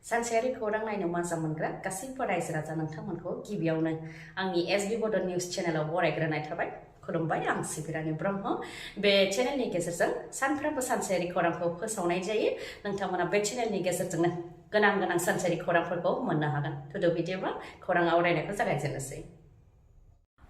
सानसेयारि खौरां नायनो मोजां मोनग्रा गासैबो रायजो राजा नोंथांमोनखौ गिबियावनो आंनि एसबी बड निउज चेनेलाव बरायग्रोनाय थाबाय। खुलुमबाय, आं सिबि रानि ब्रह्म। बे चेनेलनि गेजेरजों सानफ्रोमबो सानसेयारि खौरांखौ फोसावनाय जायो। नोंथांमोना बे चेनेलनि गेजेरजोंनो गोनां सानसेयारि खौरांफोरखौ मोननो हागोन। थुदो बिदिब्ला खौरां आवरायनायखौ जागायजेननोसै।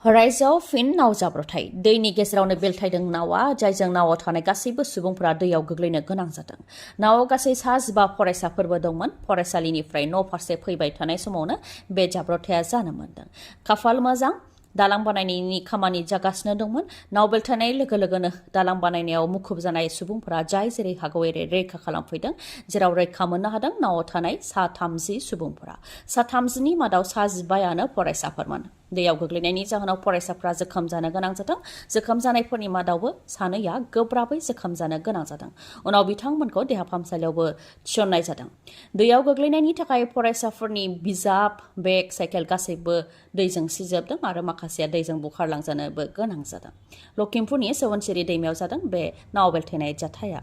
रायजोआव फिन नाव जाब्रबथाय। दैनि गेजेरावनो बेलथायदों नावा, जायजों नावाव थानाय गासैबो सुबुंफोरा दैयाव गोग्लैनो गोनां जादों। नावाव गासै 15 फरायसाफोरबो दंमोन। फरायसालिनिफ्राय न' फारसे फैबाय थानाय समावनो बे जाब्रबथाया जानो मोन्दों। खाफाल मोजां, दालां बानायनायनि खामानि जागासिनो दंमोन। नाव बेलथायनाय लोगो लोगोनो दालां बानायनायाव मुखुब जानाय सुबुंफोरा जाय जेरै हागौ एरै रैखा खालामफैदों, जेराव रैखा मोननो हादों नावाव थानाय 30 सुबुंफोरा। 30नि मादाव 15यानो फरायसाफोरमोन। दैयाव गोग्लैनायनि जाहोनाव फरायसाफ्रा जोखोम जानो गोनां जादों। जोखोम जानायफोरनि मादावबो सानैया गोब्राबै जोखोम जानो गोनां जादों। उनाव बिथांमोनखौ देहा फाहामसालियावबो थिसननाय जादों। दैयाव गोग्लैनायनि थाखाय फरायसाफोरनि बिजाब, बेग, साइकेल गासैबो दैजों सिजोबदों आरो माखासेया दैजों बुखारलांजानोबो गोनां जादों। लखिमपुरनि सवनसिरि दैमायाव जादों बे नाव बेलथायनाय जाथाया।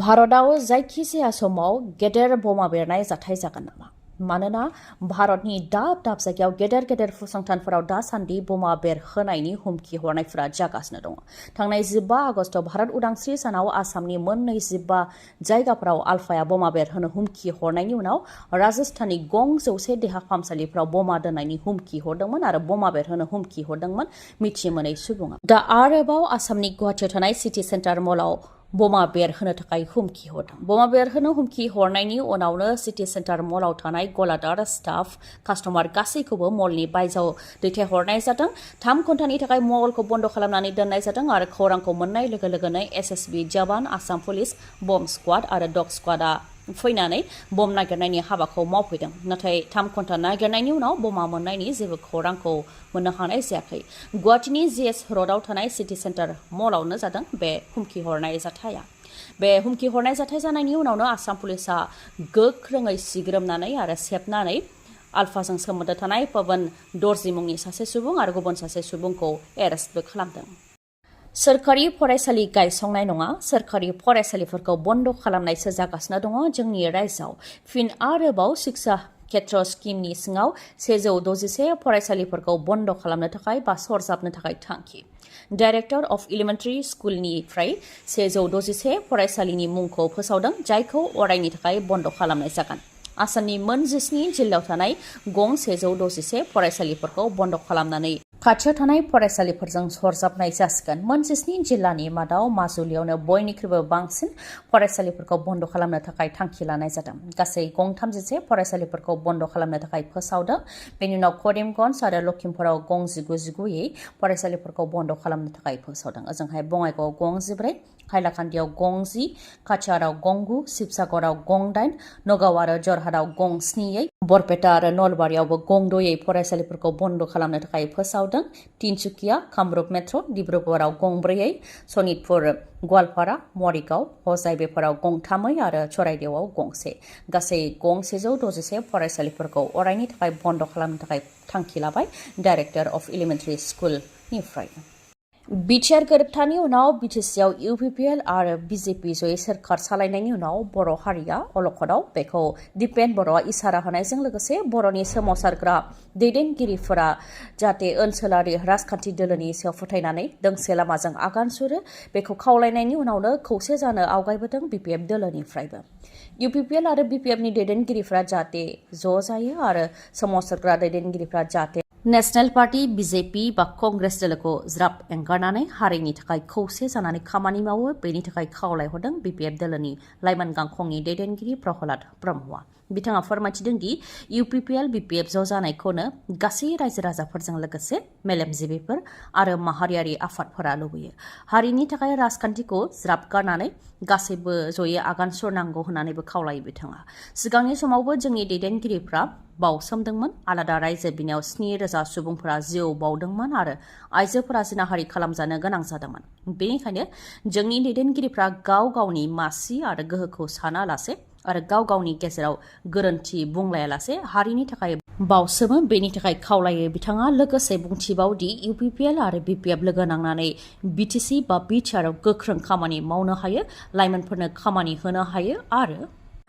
भारतआव जायखिजाया समाव गेदेर बमा बेरनाय जाथाय जागोन नामा? मानोना भारतनि दाब दाब जायगायाव गेदेर फसंथानफोराव दासान्दि बमा बेरहोनायनि हुमखि हरनायफोरा जागासिनो दङ। थांनाय 15 आगस्टआव भारत उदांस्रि सानाव आसामनि मोन 25 जायगाफोराव आलफाया बमा बेरहोनो हुमखि हरनायनि उनाव राजस्थाननि गं 100 देहा फाहामसालिफोराव बमा दोननायनि हुमखि हरदोंमोन आरो बमा बेरहोनो हुमखि हरदोंमोन मिथि मोनै सुबुङा। दा आरोबाव आसामनि गुवाहाटियाव थानाय सिटी सेन्टार मलाव बमा बेरहोनो थाखाय हुमखि हरदों। बमा बेरहोनो हुमखि हरनायनि उनावनो सिटी सेन्टार मलाव थानाय गलादार, स्टाफ, कास्टमार गासैखौबो मलनि बायजोआव दैथायहरनाय जादों। 3 घन्टानि थाखाय मलखौ बन्द खालामनानै दोननाय जादों आरो खौरांखौ मोननाय लोगो लोगोनो एसएसबी जवान, आसाम पुलिस, बम स्क्वाड आरो डग स्क्वाडआ फैनानै बम नागिरनायनि हाबाखौ मावफैदों। नाथाय 3 घन्टा नागिरनायनि उनाव बमा मोननायनि जेबो खौरांखौ मोननो हानाय जायाखै। गुवाहाटीनि जीएस र'डआव थानाय सिटी सेन्टार मलावनो जादों बे हुमखि हरनाय जाथाया। बे हुमखि हरनाय जाथाय जानायनि उनावनो आसाम पुलिसआ गोख्रोङै सिग्रोमनानै आरो सेबनानै आलफाजों सोमोन्दो थानाय पवन दर्जी मुंनि सासे सुबुं आरो गुबुन सासे सुबुंखौ एरेस्टबो खालामदों। सोरखारि फरायसालि गायसंनाय नङा, सोरखारि फरायसालिफोरखौ बन्द खालामनायसो जागासिनो दङ जोंनि रायजोआव। फिन आरोबाव शिक्षा क्षेत्र स्किमनि सिङाव 161 फरायसालिफोरखौ बन्द खालामनो थाखाय बा सरजाबनो थाखाय थांखि। डाइरेक्टर अफ एलिमेन्टारि स्कुलनिफ्राय 161 फरायसालिनि मुंखौ फोसावदों, जायखौ अरायनि थाखाय बन्द खालामनाय जागोन। आसामनि मोन 17 जिल्लायाव थानाय गं 161 फरायसालिफोरखौ बन्द खालामनानै खाथियाव थानाय फरायसालिफोरजों सरजाबनाय जासिगोन। मोन 17 जिल्लानि मादाव माजुलियावनो बयनिख्रुइबो बांसिन फरायसालिफोरखौ बन्द खालामनो थाखाय थांखि लानाय जादों। गासै गं 31 फरायसालिफोरखौ बन्द खालामनो थाखाय फोसावदों। बेनि उनाव करिमगन्ज आरो लखिमपुराव गं 19 फरायसालिफोरखौ बन्द खालामनो थाखाय फोसावदों। ओजोंहाय बङाइगावआव गं 14, हाइलाकान्दियाव गं 10, काछाराव गं 9, शिबसागराव गं 8, नगाव आरो जरहाटआव गं 7, बरपेटा आरो नलबारियावबो गं 6 फरायसालिफोरखौ बन्द खालामनो थाखाय फोसावदों। तिनसुकिया, कामरुप मेट्र', डिब्रुगड़आव गं 4, सनितपुर, गवालपारा, मरिगाव, हजाइ बेफोराव गं 3 आरो चराइदेवआव गं 1। गासै गं 161 फरायसालिफोरखौ अरायनि थाखाय बन्द खालामनो थाखाय थांखि लाबाय डाइरेक्टर अफ एलिमेन्टारि स्कुलनिफ्राय। बिटिआर गोरोबथानि उनाव बिटिसिआव UPPL आरो बिजेपि जयै सोरखार सालायनायनि उनाव बर' हारिया अलखदाव। बेखौ दिपेन बर'आ इसारा होनायजों लोगोसे बर'नि सोमावसारग्रा दैदेनगिरिफोरा जाहाथे ओनसोलारि राजखान्थि दोलोनि सायाव फोथायनानै दोंसे लामाजों आगान सुरो, बेखौ खावलायनायनि उनावनो खौसे जानो आवगायबोदों BPF दोलोनिफ्रायबो। UPPL आरो BPFनि दैदेनगिरिफ्रा जाहाथे ज' जायो आरो सोमावसारग्रा दैदेनगिरिफ्रा जाहाथे नेशनेल पार्टी, बिजेपि बा कंग्रेस दोलोखौ ज्राब एंगारनानै हारिनि थाखाय खौसे जानानै खामानि मावो, बेनि थाखाय खावलायहरदों BPF दोलोनि लाइमोन गांखंनि दैदेनगिरि प्रहलाद ब्रह्मआ। बिथाङा फोरमायथिदों दि UPPL BPF ज' जानायखौनो गासै रायजो राजाफोरजों लोगोसे मेलेमजिबिफोर आरो माहारियारि आफादफोरा लुबैयो। हारिनि थाखाय राजखान्थिखौ ज्राब गारनानै गासैबो जयै आगान सुरनांगौ होननानैबो खावलायो बिथाङा। सिगांनि समावबो जोंनि दैदेनगिरिफ्रा बावसोमदोंमोन। आलादा रायजो बिनायाव 7,000 सुबुंफोरा जिउ बावदोंमोन आरो आइजोफोरा जिनाहारि खालामजानो गोनां जादोंमोन। बेनिखायनो जोंनि दैदेनगिरिफ्रा गाव गावनि मासि आरो गोहोखौ सानालासे आरो गाव गावनि गेजेराव गोरोन्थि बुंलायालासे हारिनि थाखाय बावसोमो, बेनि थाखाय खावलायो बिथाङा। लोगोसे बुंथिबावदि UPPL आरो BPF लोगो नांनानै BTC बा बिटिआरआव गोख्रों खामानि मावनो हायो, लाइमोनफोरनो खामानि होनो हायो आरो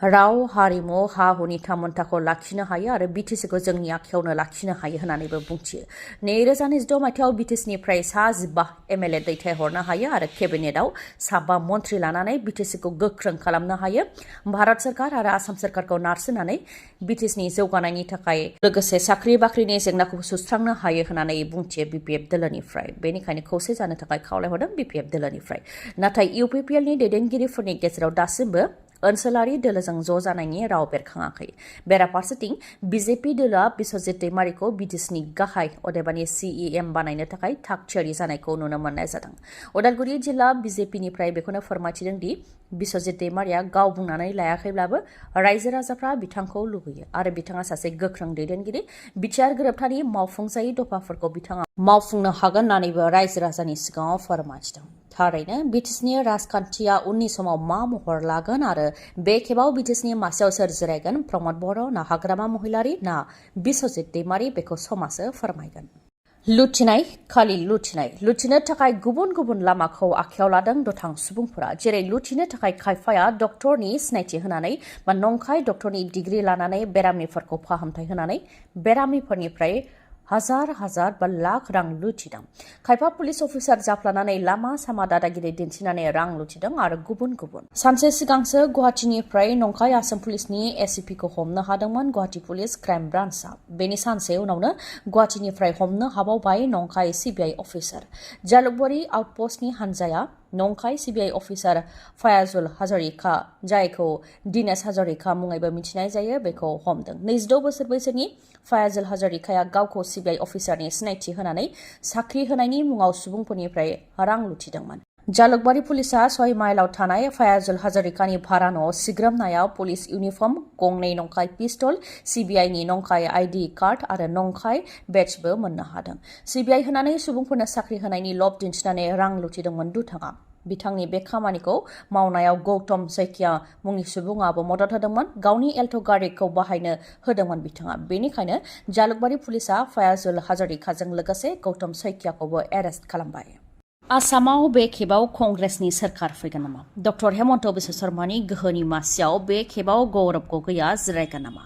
राव हारिमु हा हुनि थामोनथाखौ लाखिनो हायो आरो बिटिसिखौ जोंनि आखायावनो लाखिनो हायो होननानैबो बुंथियो। 2026 मायथाइयाव बिटिसिनिफ्राय सा 15 एमएलए दैथायहरनो हायो आरो केबिनेटआव साबा मन्त्रि लानानै बिटिसिखौ गोख्रों खालामनो हायो। भारत सरकार आरो आसाम सरकारखौ नारसिननानै बिटिसिनि जौगानायनि थाखाय लोगोसे साख्रि बाख्रिनि जेंनाखौ सुस्रांनो हायो होननानै बुंथियो बिपिएफ दोलोनिफ्राय। बेनिखायनो खौसे जानो थाखाय खावलायहरदों बिपिएफ दोलोनिफ्राय। नाथाय इउपिपिएलनि दैदेनगिरिफोरनि गेजेराव दासिमबो ओनसोलारि दोलोजों ज' जानायनि राव बेरखाङाखै। बेराफारसेथिं बिजेपि दोलोआ बिस्वजित दैमारिखौ बिटिसिनि गाहाय अदेबानि सिइएम बानायनो थाखाय थाग थियारि जानायखौ नुनो मोननाय जादों। उदालगुरि जिल्ला बिजेपिनिफ्राय बेखौनो फोरमायथिदों दि बिस्वजित दैमारिया गाव बुंनानै लायाखैब्लाबो रायजो राजाफ्रा बिथांखौ लुबैयो आरो बिथाङा सासे गोख्रों दैदेनगिरि। बिटिआर गोरोबथानि मावफुंजायै दफाफोरखौ बिथाङा मावफुंनो हागोन होननानैबो रायजो राजानि सिगाङाव फोरमायथिदों। थारैनो बिटिसिनि राजखान्थिया उननि समाव मा महर लागोन आरो बे खेबाव बिटिसिनि मासियाव सोर जिरायगोन, प्रमद बर' ना हाग्रामा महिलारी ना बिस्वजित दैमारी, बेखौ समासो फोरमायगोन। लुथिनाय खालि लुथिनो थाखाय गुबुन गुबुन लामाखौ आखायाव लादों दुथां सुबुंफोरा। जेरै लुथिनो थाखाय खायफाया डक्टरनि सिनायथि होनानै बा नंखाय डक्टरनि डिग्री लानानै बेरामिफोरखौ फाहामथाय होनानै बेरामिफोरनिफ्राय हाजार हाजार बा लाख रां लुथिदों। खायफा पुलिस अफिसार जाफ्लानानै लामा सामा दादागिरि दिन्थिनानै रां लुथिदों आरो गुबुन गुबुन। सानसे सिगांसो गुवाहाटीनिफ्राय नंखाय आसाम पुलिसनि एसिपिखौ हमनो हादोंमोन गुवाहाटी पुलिस क्राइम ब्रान्चआ। बेनि सानसे उनावनो गुवाहाटीनिफ्राय हमनो हाबावबाय नंखाय सिबिआइ अफिसार। जालुकबारि आउटपस्टनि हानजाया नंखाय सिबिआइ अफिसार फयाजुल हाजरिका, जायखौ दिनेश हाजरिका मुङैबो मिथिनाय जायो, बेखौ हमदों। 26 बोसोर बैसोनि फयाजुल हाजरिकाया गावखौ सिबिआइ अफिसारनि सिनायथि होनानै साख्रि होनायनि मुङाव सुबुंफोरनिफ्राय रां लुथिदोंमोन। जालुकबारि पुलिसआ 6 माइलाव थानाय फयाजुल हाजरिकानि भारा न'आव सिग्रोमनायाव पुलिस इउनिफर्म, गंनै नंखाय पिस्तल, सिबिआइनि नंखाय आइडि कार्ड आरो नंखाय बेड्जबो मोननो हादों। सिबिआइ होनानै सुबुंफोरनो साख्रि होनायनि लब दिन्थिनानै रां लुथिदोंमोन दुथाङा। बिथांनि बे खामानिखौ मावनायाव गौतम सैकिया मुंनि सुबुङाबो मदद होदोंमोन। गावनि एल्ट' गारिखौ बाहायनो होदोंमोन बिथाङा। बेनिखायनो जालुकबारि पुलिसआ फयाजुल हाजरिकाजों लोगोसे गौतम सैकियाखौबो एरेस्ट खालामबाय। आसामाव बे खेबाव कंग्रेसनि सोरखार फैगोन नामा? डक्टर हेमन्त बिश्व शर्मानि गोहोनि मासियाव बे खेबाव गौरब गगैया जिरायगोन नामा?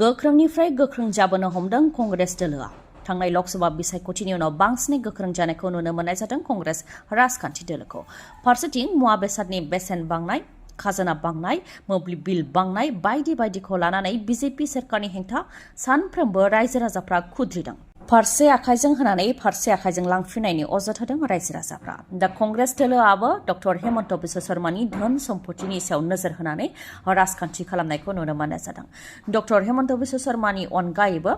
गोख्रोंनिफ्राय गोख्रों जाबोनो हमदों कंग्रेस दोलोआ। थांनाय लकसभा बिसायख'थिनि उनाव बांसिनै गोख्रों जानायखौ नुनो मोननाय जादों कंग्रेस राजखान्थि दोलोखौ। फारसेथिं मुवा बेसादनि बेसेन बांनाय, खाजोना बांनाय, मोब्लिब बिल बांनाय बायदि बायदिखौ लानानै बिजेपि सोरखारनि हेंथा सानफ्रोमबो रायजो राजाफ्रा खुद्रिदों। फारसे आखाइजों होनानै फारसे आखाइजों लांफिननायनि अजद होदों रायजो राजाफ्रा। दा कंग्रेस दोलोआबो डक्टर हेमन्त बिश्व शर्मानि धोन सम्पतिनि सायाव नोजोर होनानै राजखान्थि खालामनायखौ नुनो मोननाय जादों। डक्टर हेमन्त बिश्व शर्मानि अनगायैबो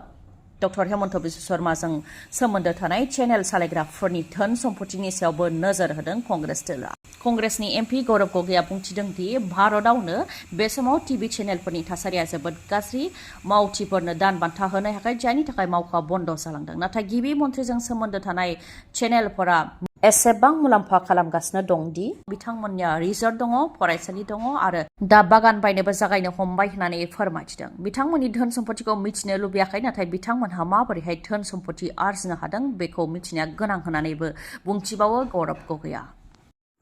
डक्टर हेमन्त बिश्व शर्माजों सोमोन्दो थानाय चेनेल सालायग्राफोरनि धोन सम्पतिनि सायावबो नोजोर होदों कंग्रेस दोलोआ। कंग्रेसनि एमपि गौरब गगैया बुंथिदों दि भारतआवनो बे समाव टिभि चेनेलफोरनि थासारिया जोबोद गाज्रि, मावथिफोरनो दान बान्था होनो हायाखै, जायनि थाखाय मावख'आ बन्द जालांदों। नाथाय गिबि मन्थ्रिजों सोमोन्दो थानाय चेनेलफोरा एसेबां मुलाम्फा खालामगासिनो दं दि बिथांमोननिया रिजर्ट दङ, फरायसालि दङ आरो दा बागान बायनोबो जागायनो हमबाय होननानै फोरमायथिदों। बिथांमोननि धोन सम्पतिखौ मिथिनो लुबैयाखै, नाथाय बिथांमोनहा माबोरैहाय धोन सम्पति आरजिनो हादों बेखौ मिथिनाया गोनां होननानैबो बुंथिबावो गौरब गगैया।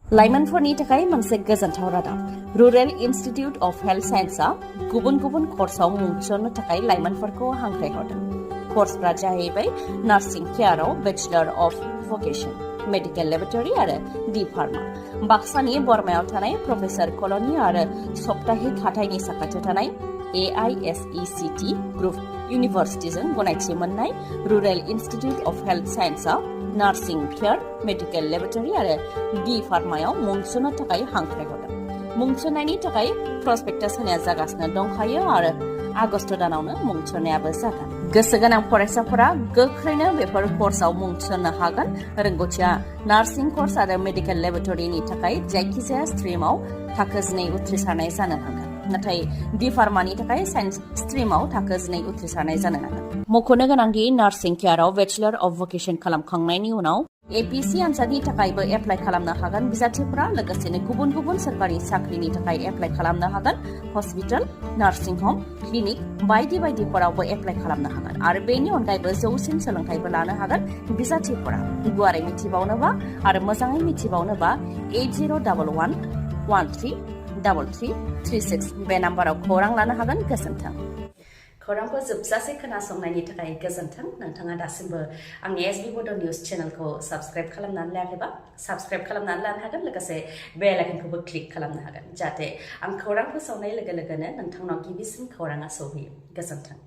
लाइमोनफोरनि थाखाय मोनसे गोजोनथाव रादाब। रुरेल इनस्टिट्युट अफ हेल्थ साइन्सआ गुबुन गुबुन कर्सआव मुं थिसननो थाखाय लाइमोनफोरखौ हांख्रायहरदों। कर्सफोरा जाहैबाय नार्सिं केयाराव bachelor of vocation, medical laboratory आरो डि फार्मा। बाक्सानि बरमायाव थानाय प्रफेसार कलनि आरो सप्ताहिक हाथाइनि साखाथियाव थानाय AISECT ग्रुप इउनिभार्सिटिजों गनायथि मोननाय रुरेल इनस्टिट्युट अफ हेल्थ साइन्सआ नार्सिं केयार, मेडिकेल लेबरेटरि आरो डि फार्मायाव मुं थिसननो थाखाय हांख्रायहरदों। मुं थिसननायनि थाखाय प्रसपेक्टास होनाया जागासिनो दंखायो आरो आगस्त दानावनो मुं थिसननायाबो जागोन। गोसो गोनां फरायसाफोरा गोख्रैनो बेफोर कर्सआव मुं थिसननो हागोन। रोंग'थिया नार्सिं कर्स आरो मेडिकेल लेबरेटरिनि थाखाय जायखिजाया स्ट्रिमाव थाखो 2 उथ्रिसारनाय जानो नांगोन। नाथाय डि फार्मानि थाखाय साइन्स स्ट्रिमाव थाखो 2 उथ्रिसारनाय जानो नांगोन। मख'नो गोनांदि नार्सिं केयाराव बेचलर अफ भकेसन खालामखांनायनि उनाव APC आनजादनि थाखायबो एप्लाइ खालामनो हागोन बिजाथिफोरा। लोगोसेनो गुबुन गुबुन सोरखारि साख्रिनि थाखाय एप्लाइ खालामनो हागोन। हस्पिटाल, नार्सिं हम, क्लिनिक बायदि बायदिफोरावबो एप्लाइ खालामनो हागोन आरो बेनि अनगायैबो जौसिन सोलोंथाइबो लानो हागोन बिजाथिफोरा। गुवारै मिथिबावनोबा आरो मोजाङै मिथिबावनोबा 801113 9336 बे नाम्बाराव खौरां लानो हागोन। गोजोन्थों। खौरांखौ जोबजासे खोनासंनायनि थाखाय गोजोन्थों। नोंथाङा दासिमबो आंनि एसबि बड' निउस चेनेलखौ साबस्क्राइब खालामनानै लायाखैबा साबस्क्राइब खालामनानै लानो हागोन। लोगोसे बेल आइकनखौबो क्लिक खालामनो हागोन जाहाथे आं खौरां फोसावनाय लोगो लोगोनो नोंथांनाव गिबिसिन खौराङा सौहैयो। गोजोन्थों।